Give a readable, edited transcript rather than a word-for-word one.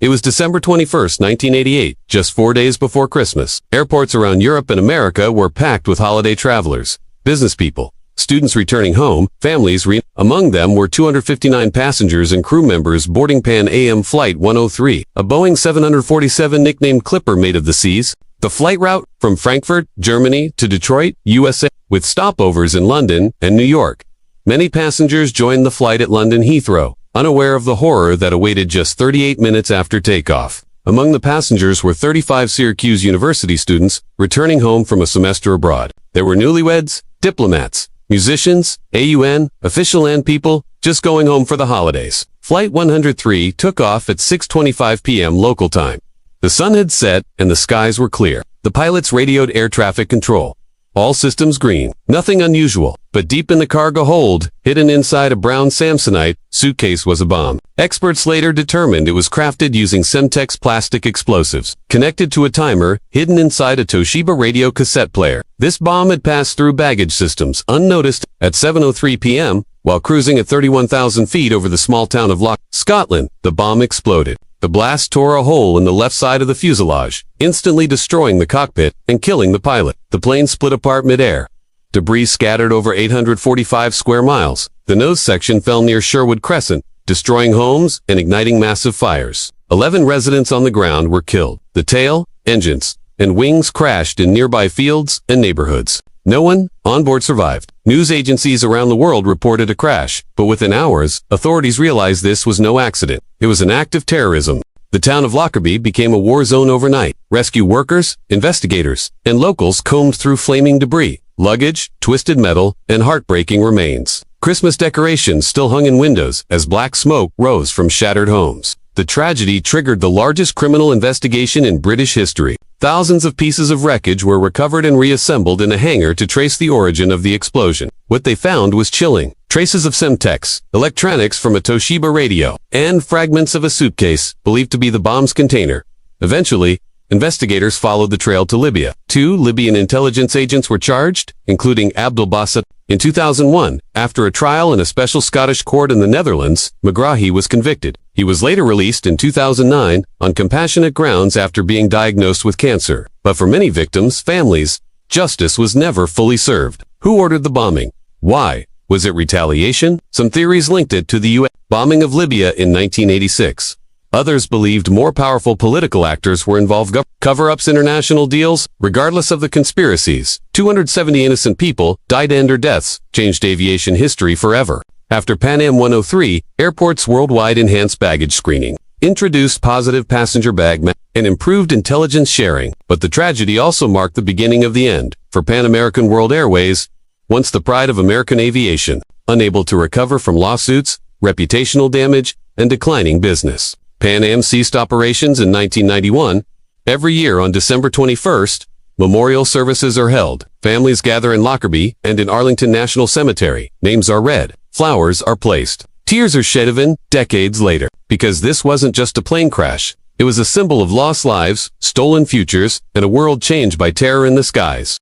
It was December 21st, 1988, just 4 days before Christmas. Airports around Europe and America were packed with holiday travelers, business people, students returning home, families among them were 259 passengers and crew members boarding Pan Am Flight 103, a Boeing 747 nicknamed Clipper made of the seas. The flight route from Frankfurt, Germany to Detroit, USA, with stopovers in London and New York. Many passengers joined the flight at London Heathrow, unaware of the horror that awaited just 38 minutes after takeoff. Among the passengers were 35 Syracuse University students returning home from a semester abroad. There were newlyweds, diplomats, musicians, AUN, official and people just going home for the holidays. Flight 103 took off at 6:25 p.m. local time. The sun had set and the skies were clear. The pilots radioed air traffic control. All systems green. Nothing unusual, but deep in the cargo hold, hidden inside a brown Samsonite suitcase was a bomb. Experts later determined it was crafted using Semtex plastic explosives, connected to a timer, hidden inside a Toshiba radio cassette player. This bomb had passed through baggage systems unnoticed at 7:03 p.m. while cruising at 31,000 feet over the small town of Lockerbie, Scotland. The bomb exploded. The blast tore a hole in the left side of the fuselage, instantly destroying the cockpit and killing the pilot. The plane split apart mid-air. Debris scattered over 845 square miles. The nose section fell near Sherwood Crescent, destroying homes and igniting massive fires. 11 residents on the ground were killed. The tail, engines, and wings crashed in nearby fields and neighborhoods. No one on board survived. News agencies around the world reported a crash, but within hours, authorities realized this was no accident. It was an act of terrorism. The town of Lockerbie became a war zone overnight. Rescue workers, investigators, and locals combed through flaming debris, luggage, twisted metal, and heartbreaking remains. Christmas decorations still hung in windows as black smoke rose from shattered homes. The tragedy triggered the largest criminal investigation in British history. Thousands of pieces of wreckage were recovered and reassembled in a hangar to trace the origin of the explosion. What they found was chilling. Traces of Semtex, electronics from a Toshiba radio, and fragments of a suitcase believed to be the bomb's container. Eventually, investigators followed the trail to Libya. 2 Libyan intelligence agents were charged, including Abdel Bassat. In 2001, after a trial in a special Scottish court in the Netherlands, Megrahi was convicted. He was later released in 2009 on compassionate grounds after being diagnosed with cancer. But for many victims' families, justice was never fully served. Who ordered the bombing? Why? Was it retaliation? Some theories linked it to the U.S. bombing of Libya in 1986. Others believed more powerful political actors were involved. Cover-ups, international deals, regardless of the conspiracies. 270 innocent people died and their deaths changed aviation history forever. After Pan Am 103, airports worldwide enhanced baggage screening, introduced positive passenger bag and improved intelligence sharing. But the tragedy also marked the beginning of the end for Pan American World Airways, once the pride of American aviation, unable to recover from lawsuits, reputational damage, and declining business. Pan Am ceased operations in 1991. Every year on December 21st, memorial services are held. Families gather in Lockerbie and in Arlington National Cemetery. Names are read. Flowers are placed. Tears are shed even decades later. Because this wasn't just a plane crash. It was a symbol of lost lives, stolen futures, and a world changed by terror in the skies.